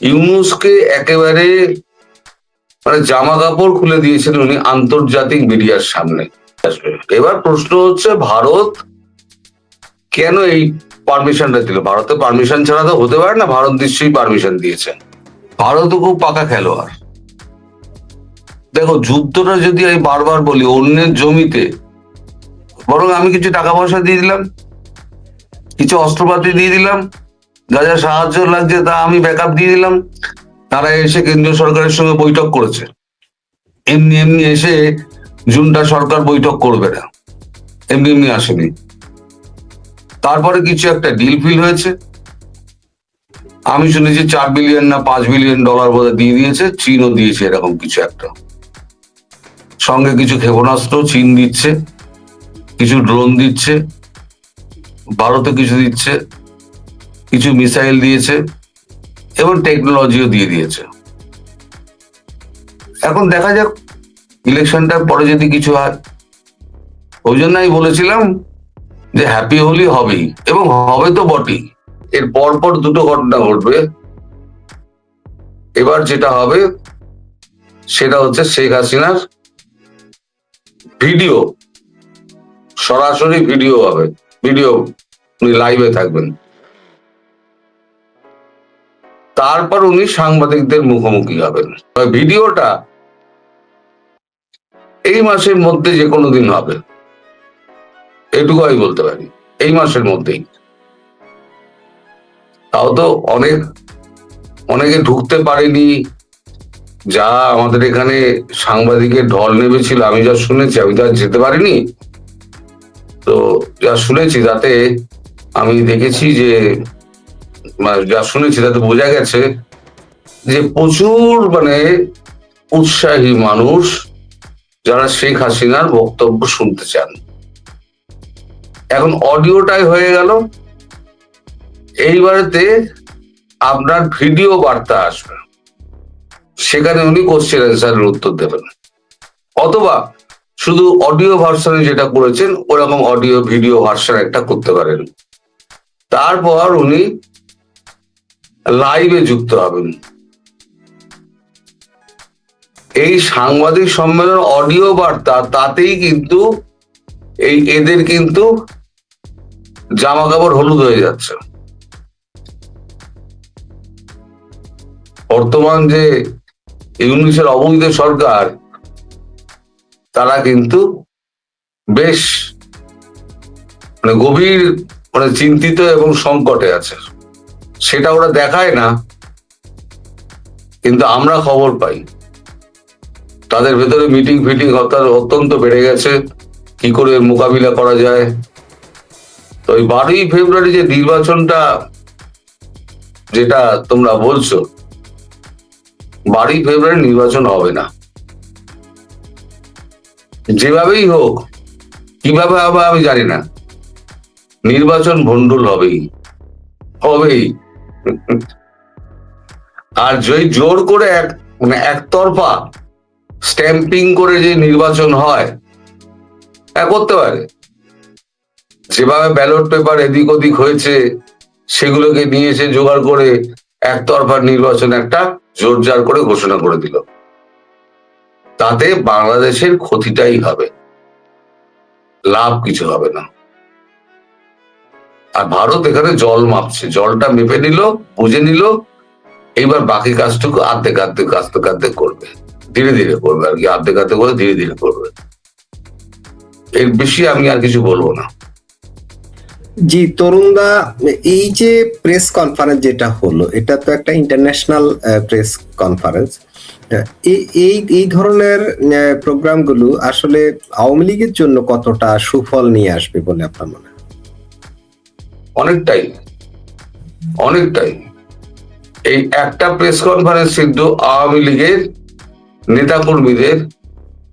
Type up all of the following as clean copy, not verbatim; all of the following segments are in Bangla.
ইউনূসকে একেবারে মানে জামা কাপড় খুলে দিয়েছেন উনি আন্তর্জাতিক মিডিয়ার সামনে। এবার প্রশ্ন হচ্ছে, ভারত কেন এই পারমিশনটা দিল? ভারতের পারমিশন ছাড়া তো হতে পারে না, ভারত নিশ্চয়ই পারমিশন দিয়েছে। ভারতও খুব পাকা খেলোয়াড়। দেখো, যুদ্ধটা যদি আমি বারবার বলি অন্যের জমিতে, বরং আমি কিছু টাকা পয়সা দিয়ে দিলাম, কিছু অস্ত্রপাতি দিয়ে দিলাম, যা যা সাহায্য লাগছে তা আমি ব্যাকআপ দিয়ে দিলাম। তারা এসে কেন্দ্রীয় সরকারের সঙ্গে বৈঠক করেছে। এমনি এমনি এসে জুনটা সরকার বৈঠক করবে না, এমনি এমনি আসেনি। তারপরে কিছু একটা ডিল ফিল হয়েছে। আমি শুনেছি 4 বিলিয়ন না 5 বিলিয়ন ডলার বোধহয় দিয়ে দিয়েছে, চীনও দিয়েছে, এরকম কিছু একটা। সঙ্গে কিছু ক্ষেপণাস্ত্র চীন দিচ্ছে, কিছু ড্রোন দিচ্ছে, ভারতও কিছু দিচ্ছে, কিছু মিসাইল দিয়েছে এবং টেকনোলজিও দিয়ে দিয়েছে। এখন দেখা যাক ইলেকশনটার পরে যদি কিছু হয়। ওই জন্য আমি বলেছিলাম যে হ্যাপি হোলি হবেই, এবং হবে তো বটেই। এর পরপর দুটো ঘটনা ঘটবে। এবার যেটা হবে সেটা হচ্ছে শেখ হাসিনার ভিডিও, সরাসরি ভিডিও হবে, ভিডিও উনি লাইভে থাকবেন। তারপর উনি সাংবাদিকদের মুখোমুখি হবেন। ভিডিওটা এই মাসের মধ্যে যে কোনো দিন হবে, এটুকু আমি বলতে পারি, এই মাসের মধ্যেই। তাও তো অনেকে ঢুকতে পারেনি। যা আমাদের এখানে সাংবাদিকের ঢল নেমেছিল, আমি যা শুনেছি, আমি তো আর যেতে পারিনি, তো যা শুনেছি তাতে আমি দেখেছি যে, যা শুনেছি তাতে বোঝা গেছে যে প্রচুর মানে উৎসাহী মানুষ যারা শেখ হাসিনার বক্তব্য শুনতে চান। এখন অডিওটাই হয়ে গেল, এইবারেতে আপনার ভিডিও বার্তা আসবে, সেখানে উনি কোশ্চেন অ্যান্সারের উত্তর দেবেন। অথবা শুধু অডিও ভার্সনে যেটা করেছেন ওরকম অডিও ভিডিও ভার্সন একটা করতে পারেন। তারপর উনি লাইভে যুক্ত হবেন। এই সাংবাদিক সম্মেলন অডিও বার্তা, তাতেই কিন্তু এদের কিন্তু জামা কাপড় হলুদ হয়ে যাচ্ছে। বর্তমান যে ইউনূসের অবৈধ সরকার, তারা কিন্তু বেশ গভীর চিন্তিত এবং সংকটে আছে। সেটা ওরা দেখায় না, কিন্তু আমরা খবর পাই। তাদের ভেতরে মিটিং ফিটিং অত্যন্ত বেড়ে গেছে, কি করে মোকাবিলা করা যায়। তো ওই 12ই ফেব্রুয়ারি যে নির্বাচনটা যেটা তোমরা বলছো, 12ই ফেব্রুয়ারি নির্বাচন হবে না। যেভাবেই হোক, কিভাবে হবে আমি জানি না, নির্বাচন ভন্ডুল হবেই। আর যদি জোর করে একতরফা স্ট্যাম্পিং করে যে নির্বাচন হয়, করতে পারে। যেভাবে ব্যালট পেপার এদিক ওদিক হয়েছে, সেগুলোকে নিয়ে এসে জোগাড় করে একতরফা নির্বাচন একটা জোরজার করে ঘোষণা করে দিল। তাতে বাংলাদেশের ক্ষতিটাই হবে, লাভ কিছু হবে না। আর ভারত এখানে জল মাপছে, জলটা মেপে নিল, বুঝে নিল, এইবার বাকি কাজটুকু আর্ধেক আর্ধেক করবে, ধীরে ধীরে করবে আর কি, আর্ধেক করে ধীরে ধীরে করবে। এর বেশি আমি আর কিছু বলবো না। জি তরুণদা, এই যে প্রেস কনফারেন্স যেটা হলো, এটা তো একটা ইন্টারন্যাশনাল প্রেস কনফারেন্স। এই ধরনের প্রোগ্রামগুলো আসলে আওয়ামী লীগের জন্য কতটা সুফল নিয়ে আসবে বলে আপনার মনে হয়? অনেকটাই। এই একটা প্রেস কনফারেন্স কিন্তু আওয়ামী লীগের নেতাকর্মীদের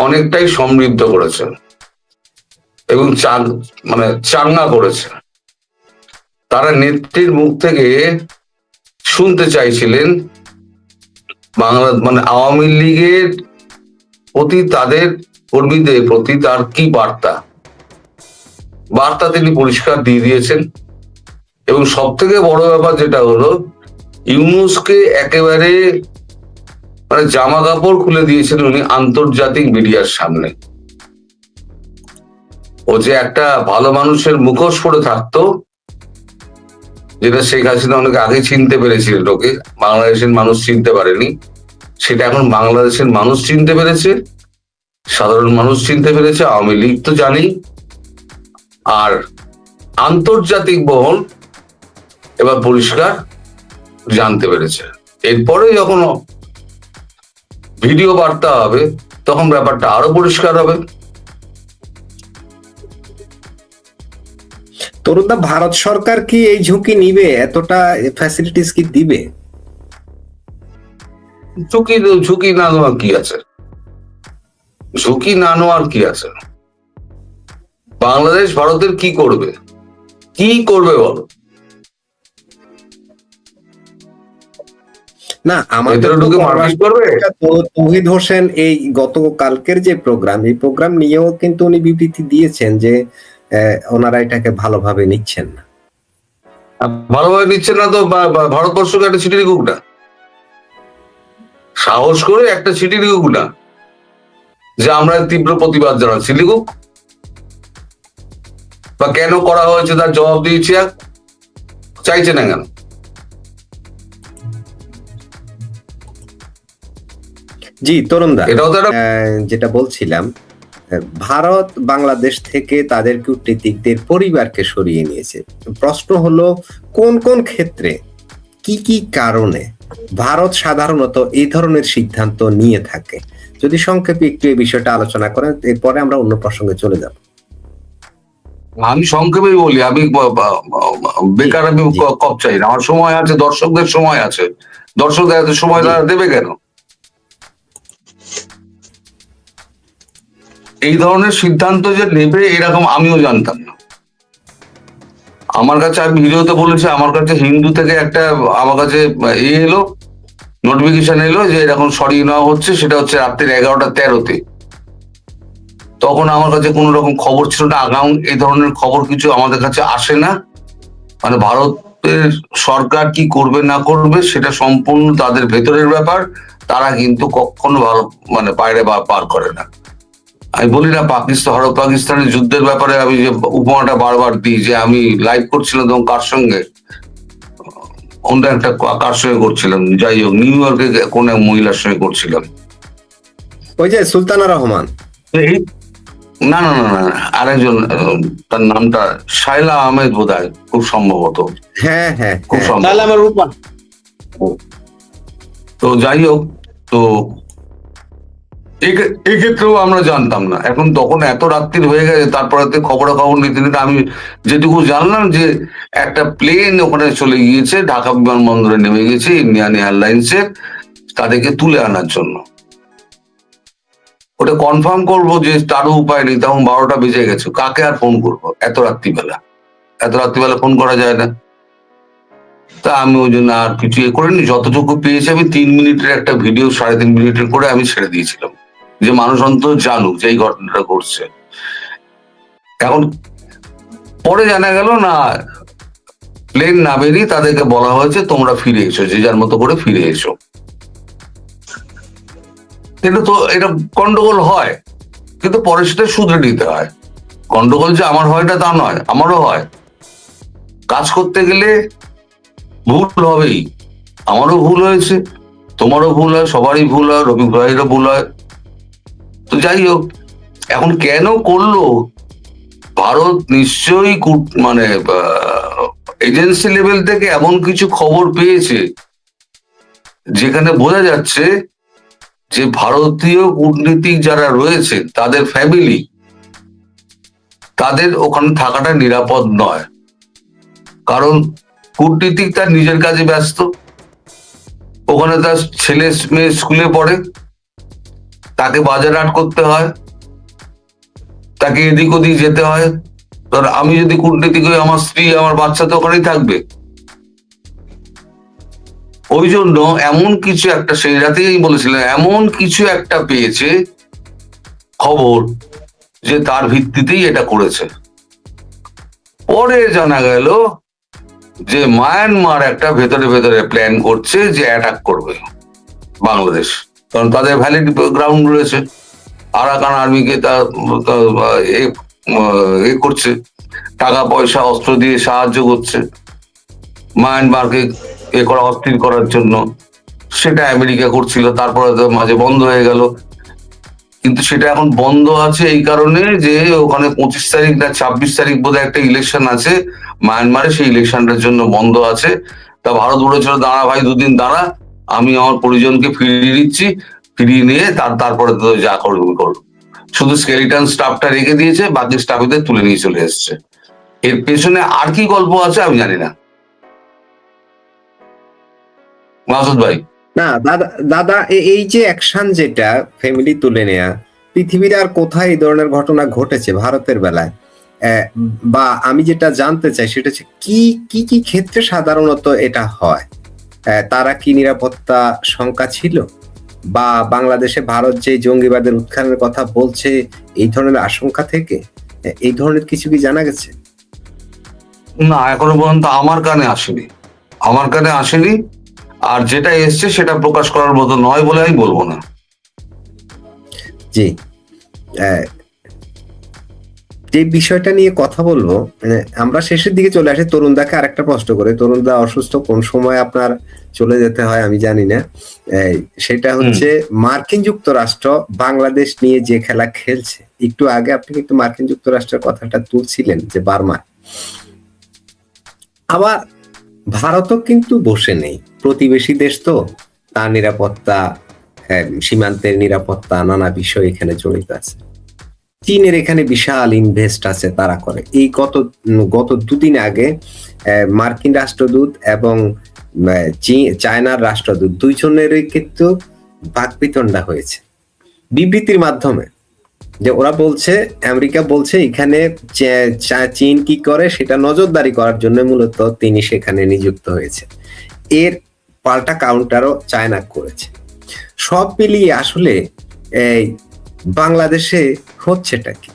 অনেকটাই সমৃদ্ধ করেছে এবং চাঙ্গা করেছে। তারা নেত্রীর মুখ থেকে শুনতে চাইছিলেন বাংলা আওয়ামী লীগের প্রতি, তাদের কর্মীদের প্রতি তার কি বার্তা তিনি পরিষ্কার দিয়ে দিয়েছেন। এবং সব থেকে বড় ব্যাপার যেটা হলো, ইউনূসকে একেবারে মানে জামা কাপড় খুলে দিয়েছেন উনি আন্তর্জাতিক মিডিয়ার সামনে। ও যে একটা ভালো মানুষের মুখোশ পরে থাকতো, যেটা শেখ হাসিনা অনেক আগে চিনতে পেরেছিল, ওকে বাংলাদেশের মানুষ চিনতে পারেনি, সেটা এখন বাংলাদেশের মানুষ চিনতে পেরেছে, সাধারণ মানুষ চিনতে পেরেছে, আওয়ামী লীগ তো জানি, আর আন্তর্জাতিক মহল এবার পরিষ্কার জানতে পেরেছে। এরপরে যখন ভিডিও বার্তা হবে তখন ব্যাপারটা আরো পরিষ্কার হবে। তরুণদা, ভারত সরকার কি এই ঝুঁকি নিবে? এতটা ফ্যাসিলিটিস কি দিবে? ঝুঁকি না নেওয়ার কি আছে? ঝুঁকি না নেওয়ার কি আছে? বাংলাদেশ ভারতের কি করবে? কি করবে বলো? না, আমাদের ভেতরে ঢুকে মারপিট করবে? তৌহিদ হোসেন এই গতকালকের যে প্রোগ্রাম, এই প্রোগ্রাম নিয়েও কিন্তু উনি বিবৃতি দিয়েছেন যে ওনারা এটাকে ভালোভাবে নিচ্ছেন না। ভালোভাবে নিচ্ছেন না তো ভারতবর্ষকে একটা চিঠি লিখুক না, সাহস করে একটা চিঠি লিখুক না যে আমরা তীব্র প্রতিবাদ জানাচ্ছি, লিখুক। বা কেন করা হয়েছে তার জবাব দিয়েছি, আর চাইছে না কেন? জি তরুণদা, এটাও তো একটা যেটা বলছিলাম, ভারত বাংলাদেশ থেকে তাদের কূটনীতিকদের পরিবারকে সরিয়ে নিয়েছে। প্রশ্ন হলো কোন কোন ক্ষেত্রে, কি কি কারণে ভারত সাধারণত এই ধরনের সিদ্ধান্ত নিয়ে থাকে? যদি সংক্ষেপে একটু এই বিষয়টা আলোচনা করেন, এরপরে আমরা অন্য প্রসঙ্গে চলে যাব। আমি সংক্ষেপেই বলি, আমি বেকার আমি কপ চাই না, আমার সময় আছে, দর্শকদের সময় আছে, দর্শকদের এত সময় তারা দেবে কেন? এই ধরনের সিদ্ধান্ত যে নেবে এরকম আমিও জানতাম না। আমার কাছে, আমি ভিডিওতে বলেছি, আমার কাছে হিন্দু থেকে একটা আমার কাছে এলো, নোটিফিকেশন এলো যে এরকম সরিয়ে নেওয়া হচ্ছে, সেটা হচ্ছে রাত্রির 11:13-তে। তখন আমার কাছে কোনো রকম খবর ছিল না, আগাম এই ধরনের খবর কিছু আমাদের কাছে আসে না। মানে ভারতের সরকার কি করবে না করবে সেটা সম্পূর্ণ তাদের ভেতরের ব্যাপার, তারা কিন্তু কখনো ভালো মানে বাইরে পার করে না। আমি বলি না ভারত পাকিস্তানের যুদ্ধের ব্যাপারে আমি যে উপমাটা বারবার দিই, যে আমি লাইভ করছিলাম তখন কার সঙ্গে, অন্য একটা কার সঙ্গে করছিলাম, যাই হোক নিউ ইয়র্কে কোন এক মহিলার সঙ্গে করছিলাম, ওই যে সুলতানা রহমান। না না না না, আরেকজন, তার নামটা শাইলা আহমেদ বোধহয়, খুব সম্ভবত। হ্যাঁ হ্যাঁ, খুব সম্ভবত। তো যাই হোক, তো এক্ষেত্রেও আমরা জানতাম না। এখন তখন এত রাত্রির হয়ে গেছে, তারপরে খবর নিতে নিতে আমি যেটুকু জানলাম যে একটা প্লেন ওখানে চলে গিয়েছে, ঢাকা বিমানবন্দরে নেমে গেছে ইন্ডিয়ান এয়ারলাইন্সের, তাদেরকে তুলে আনার জন্য। ওটা কনফার্ম করবো যে তারও উপায় নেই, তখন 12টা বেজে গেছে, কাকে আর ফোন করবো এত রাত্রিবেলা? এত রাত্রিবেলা ফোন করা যায় না। তা আমি ওই জন্য আর কিছু করিনি, যতটুকু পেয়েছি আমি 3 মিনিটের একটা ভিডিও 3.5 মিনিটের করে আমি ছেড়ে দিয়েছিলাম, যে মানুষ অন্তত জানুক যে এই ঘটনাটা ঘটছে। এখন পরে জানা গেল না, প্লেন না বেরিয়ে তাদেরকে বলা হয়েছে তোমরা ফিরে এসো, যে যার মতো করে ফিরে এসো। কিন্তু তো এটা গন্ডগোল হয়, কিন্তু পরে সেটা শুধরে নিতে হয়। গন্ডগোল যে আমার হয় না তা নয়, আমারও হয়। কাজ করতে গেলে ভুল হবেই, আমারও ভুল হয়েছে, তোমারও ভুল হয়, সবারই ভুল হয়, রবি ভাইয়েরও ভুল হয়। তো যাই হোক, এখন কেন করলো ভারত, নিশ্চয়ই মানে এজেন্সি লেভেল থেকে এমন কিছু খবর পেয়েছে যেখানে বোঝা যাচ্ছে যে ভারতীয় কূটনীতিক যারা রয়েছে তাদের ফ্যামিলি, তাদের ওখানে থাকাটা নিরাপদ নয়। কারণ কূটনীতিক তার নিজের কাজে ব্যস্ত, ওখানে তার ছেলে মেয়ে স্কুলে পড়ে, তাকে বাজার হাট করতে হয়, তাকে এদিক ওদিক যেতে হয়। ধর আমি যদি কূটনীতিক হই, আমার স্ত্রী আমার বাচ্চা তো ওখানেই থাকবে। ওই জন্য এমন কিছু একটা, সেই রাতেই বলেছিলেন, এমন কিছু একটা পেয়েছে খবর যে তার ভিত্তিতেই এটা করেছে। পরে জানা গেল যে মায়ানমার একটা ভেতরে ভেতরে প্ল্যান করছে যে অ্যাটাক করবে বাংলাদেশ, কারণ তাদের ভ্যালিড গ্রাউন্ড রয়েছে। আরাকান আর্মিকে এ করছে, টাকা পয়সা অস্ত্র দিয়ে সাহায্য করছে মায়ানমারকে অস্থির করার জন্য। সেটা আমেরিকা করছিল, তারপরে তো মাঝে বন্ধ হয়ে গেল। কিন্তু সেটা এখন বন্ধ আছে এই কারণে যে ওখানে 25 তারিখ না 26 তারিখ বোধহয় একটা ইলেকশন আছে মায়ানমারে, সেই ইলেকশনটার জন্য বন্ধ আছে। তা ভারত বলেছিল দাঁড়া ভাই, দুদিন দাঁড়া, আমি আমার পরিজনকে ফিরিয়ে দিচ্ছি, ফিরিয়ে নিয়ে তারপরে তো যা করবে করো। শুধু স্কেলিটন স্টাফটা রেখে দিয়েছে, বাকি স্টাফদের তুলে নিয়ে চলে এসছে। এর পেছনে আর কি গল্প আছে আমি জানি না। মাসুদ ভাই, না দাদা, দাদা এই যে অ্যাকশন, যেটা ফ্যামিলি তুলে নেয়া, পৃথিবীর আর কোথায় এই ধরনের ঘটনা ঘটেছে ভারতের বেলায়? বা আমি যেটা জানতে চাই সেটা হচ্ছে কি কি কি ক্ষেত্রে সাধারণত এটা হয়? তারা কি নিরাপত্তা শঙ্কা ছিল, বা বাংলাদেশে ভারত যে জঙ্গিবাদের উত্থানের কথা বলছে এই ধরনের আশঙ্কা থেকে এই ধরনের কিছু কি জানা গেছে? না এখনো পর্যন্ত আমার কানে আসেনি, আমার কানে আসেনি। আর যেটা এসছে সেটা প্রকাশ করার মতো নয় বলে আমি বলবো না। জি, যে বিষয়টা নিয়ে কথা বলবো, আমরা শেষের দিকে চলে আসি। তরুণদাকে আরেকটা প্রশ্ন করে, তরুণদা অসুস্থ, কোন সময় আপনার চলে যেতে হয় আমি জানি না। সেটা হচ্ছে মার্কিন যুক্তরাষ্ট্র বাংলাদেশ নিয়ে যে খেলা খেলছে, একটু আগে আপনি কিন্তু মার্কিন যুক্তরাষ্ট্রের কথাটা তুলছিলেন যে বার্মা, আবার ভারতও কিন্তু বসে নেই, প্রতিবেশী দেশ তো, তার নিরাপত্তা, সীমান্তের নিরাপত্তা, নানা বিষয় এখানে জড়িত আছে। চীনের এখানে বিশাল ইনভেস্ট আছে, তারা করে। এই গত দুদিন আগে মার্কিন রাষ্ট্রদূত এবং চায়নার রাষ্ট্রদূত দুইজনেরই কিন্তু বাকবিতণ্ডা হয়েছে বিবৃতির মাধ্যমে, যে ওরা বলছে, আমেরিকা বলছে এখানে চীন কি করে সেটা নজরদারি করার জন্য মূলত তিনি সেখানে নিযুক্ত হয়েছে। এর পাল্টা কাউন্টারও চায়না করেছে। সব মিলিয়ে আসলে এই বাংলাদেশে হচ্ছেটা কি?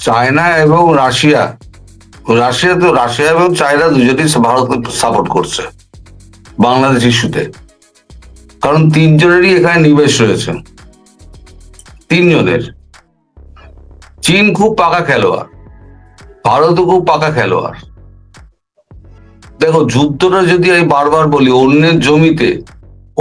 চায়না এবং রাশিয়া, রাশিয়া এবং চায়না দুজনেই ভারতকে সাপোর্ট করছে বাংলাদেশ ইস্যুতে, কারণ তিনজনেরই এখানে নিবেশ রয়েছে, তিনজনের। চীন খুব পাকা খেলোয়াড়, ভারতও খুব পাকা খেলোয়াড়। দেখো, যুদ্ধটা যদি আমি বারবার বলি অন্যের জমিতে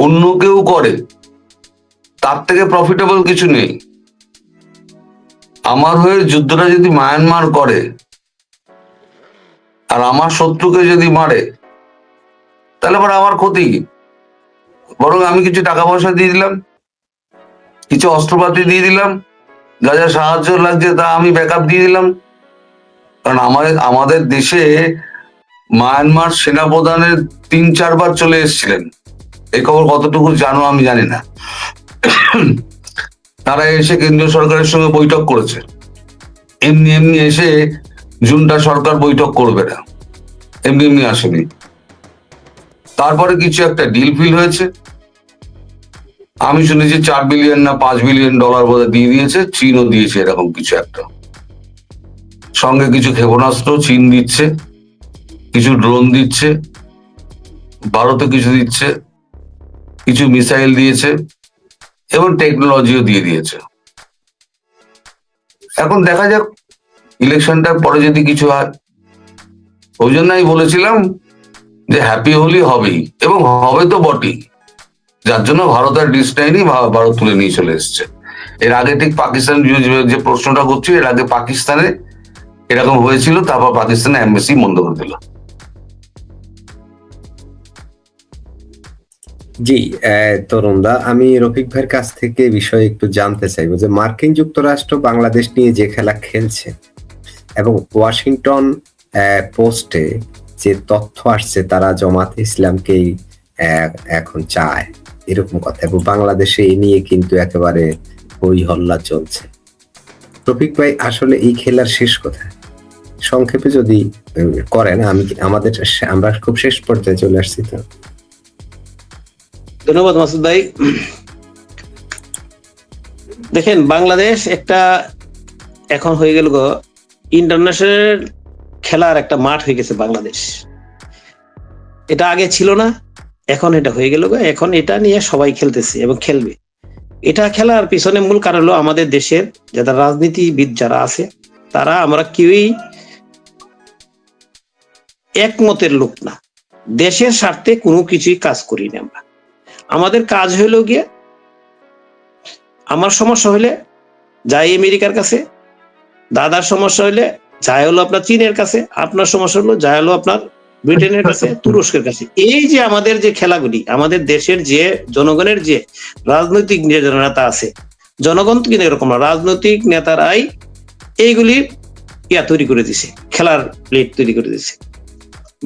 অন্য কেউ করে, তার থেকে প্রফিটেবল কিছু নেই। আমার হয়ে যুদ্ধটা যদি মায়ানমার করে আর আমার শত্রুকে যদি মারে, তাহলে আবার আমার ক্ষতি কি? বরং আমি কিছু টাকা পয়সা দিয়ে দিলাম, কিছু অস্ত্রপাতি দিয়ে দিলাম, যা যা সাহায্য লাগছে তা আমি ব্যাকআপ দিয়ে দিলাম। কারণ আমাদের দেশে মায়ানমার সেনাপ্রধানের 3-4 বার চলে এসেছিলেন, এই খবর কতটুকু জানো আমি জানি না। তারা এসে কেন্দ্রীয় সরকারের সঙ্গে বৈঠক করেছে, এমনি এমনি এসে জুনটা সরকার বৈঠক করবে না, এমনি এমনি আসেনি। তারপরে কিছু একটা ডিল ফিল হয়েছে, আমি শুনেছি $4 বিলিয়ন না $5 বিলিয়ন বোধ দিয়ে দিয়েছে, চীনও দিয়েছে, এরকম কিছু একটা। সঙ্গে কিছু ক্ষেপণাস্ত্র চীন দিচ্ছে, কিছু ড্রোন দিচ্ছে, ভারতে কিছু দিচ্ছে, কিছু মিসাইল দিয়েছে এবং টেকনোলজিও দিয়ে দিয়েছে। এখন দেখা যাক ইলেকশনটার পরে যদি কিছু হয়। ওই জন্য আমি বলেছিলাম যে হ্যাপি হোলি হবেই, এবং হবে তো বটেই, যার জন্য ভারত আর ডিস নেয়নি, ভারত তুলে নিয়ে চলে এসছে। এর আগে ঠিক পাকিস্তান যে প্রশ্নটা করছি, এর আগে পাকিস্তানে এরকম হয়েছিল, তারপর পাকিস্তানে এমবেসি বন্ধ করে দিল। জি, তরুণদা, আমি রফিক ভাইয়ের কাছ থেকে বিষয়ে একটু জানতে চাইবো যে মার্কিন যুক্তরাষ্ট্র বাংলাদেশ নিয়ে যে খেলা খেলছে এবং ওয়াশিংটন পোস্টে যে তথ্য আসছে তারা জামাতে ইসলামকেই এখন চায়, এরকম কথা, এবং বাংলাদেশে এই নিয়ে কিন্তু একেবারে হই হল্লা চলছে। রফিক ভাই, আসলে এই খেলার শেষ কোথায় সংক্ষেপে যদি করেন? আমরা খুব শেষ পর্যায়ে চলে আসছি তো। ধন্যবাদ মাসুদ ভাই। দেখেন, বাংলাদেশ একটা এখন হয়ে গেল ইন্টারন্যাশনাল খেলার একটা মাঠ হয়ে গেছে বাংলাদেশ। এটা আগে ছিল না, এখন এটা হয়ে গেল। এখন এটা নিয়ে সবাই খেলতেছে এবং খেলবে। এটা খেলার পিছনে মূল কারণ হলো আমাদের দেশের যারা রাজনীতিবিদ যারা আছে, তারা আমরা কেউই একমতের লোক না। দেশের স্বার্থে কোনো কিছুই কাজ করি না আমরা। আমাদের কাজ হইল গিয়ে, আমার সমস্যা হইলে যাই আমেরিকার কাছে, দাদার সমস্যা হইলে যাই হলো আপনার চীনের কাছে, আপনার সমস্যা হলো যাই হলো আপনার ব্রিটেনের কাছে, তুরস্কের কাছে। এই যে আমাদের যে খেলাগুলি, আমাদের দেশের যে জনগণের যে রাজনৈতিক নেতা আছে, জনগণ কিন্তু এরকম না, রাজনৈতিক নেতারাই এইগুলি তৈরি করে দিছে, খেলার প্লেট তৈরি করে দিছে,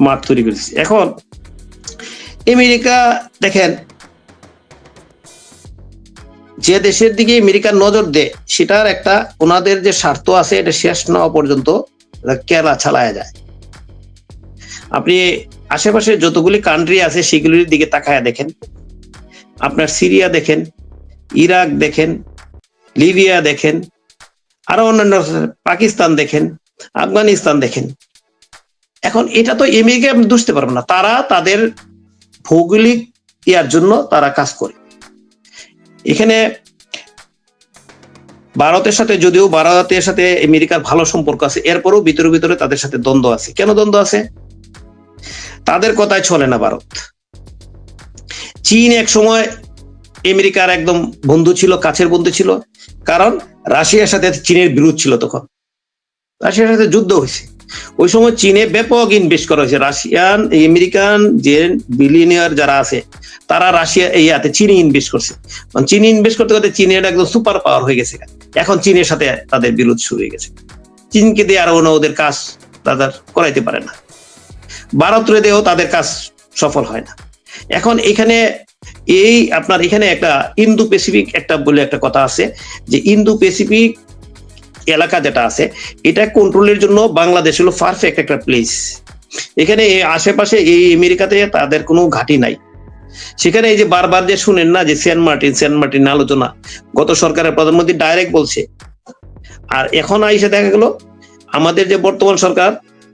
মাঠ তৈরি করে দিছে। এখন আমেরিকা দেখেন, যে দেশের দিকে আমেরিকার নজর দেয়, সেটার একটা ওনাদের যে স্বার্থ আছে, এটা শেষ না হওয়া পর্যন্ত খেলা চালায় যায়। আপনি আশেপাশে যতগুলি কান্ট্রি আছে সেগুলির দিকে তাকায় দেখেন, আপনার সিরিয়া দেখেন, ইরাক দেখেন, লিবিয়া দেখেন, আরো অন্যান্য পাকিস্তান দেখেন, আফগানিস্তান দেখেন। এখন এটা তো আমেরিকা আপনি বুঝতে পারবেন না, তারা তাদের ভৌগোলিক ইয়ার জন্য তারা কাজ করে। এখানে ভারতের সাথে, যদিও ভারতের সাথে আমেরিকার ভালো সম্পর্ক আছে, এরপরও ভিতরে ভিতরে তাদের সাথে দ্বন্দ্ব আছে। কেন দ্বন্দ্ব আছে? তাদের কথায় চলে না ভারত। চীন এক সময় আমেরিকার একদম বন্ধু ছিল, কাছের বন্ধু ছিল, কারণ রাশিয়ার সাথে চীনের বিরোধ ছিল। তখন রাশিয়ার সাথে যুদ্ধ হয়েছে, ওই সময় চীনে ব্যাপক ইনভেস্ট করা হয়েছে। রাশিয়ান আমেরিকান যে বিলিয়নিয়ার যারা আছে, তারা রাশিয়া চীনে ইনভেস্ট করছে। চীনে ইনভেস্ট করতে করতে চীনের একদম সুপার পাওয়ার হয়ে গেছে। এখন চীনের সাথে তাদের বিরোধ শুরু হয়ে গেছে। চীনকে দিয়ে আর ওদের কাজ তাদের করাইতে পারে না, ভারত দিয়েও তাদের কাজ সফল হয় না। এখন এখানে আপনার এখানে একটা ইন্দো প্যাসিফিক বলে একটা কথা আছে, যে ইন্দো প্যাসিফিক এলাকা যেটা আছে, এটা কন্ট্রোলের জন্য বাংলাদেশ হলো পারফেক্ট একটা প্লেস। এখানে আশেপাশে এই আমেরিকাতে তাদের কোনো ঘাঁটি নাই। সেখানে এই যে বারবার যে শুনেন না, যে সেন্ট মার্টিন আলোচনা, গত সরকারের প্রধানমন্ত্রী ডাইরেক্ট বলছে। আর এখন আইসে দেখা গেল আমাদের যে বর্তমান সরকার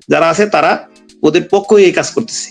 যারা আছে, তারা ওদের পক্ষে এই কাজ করতেছে।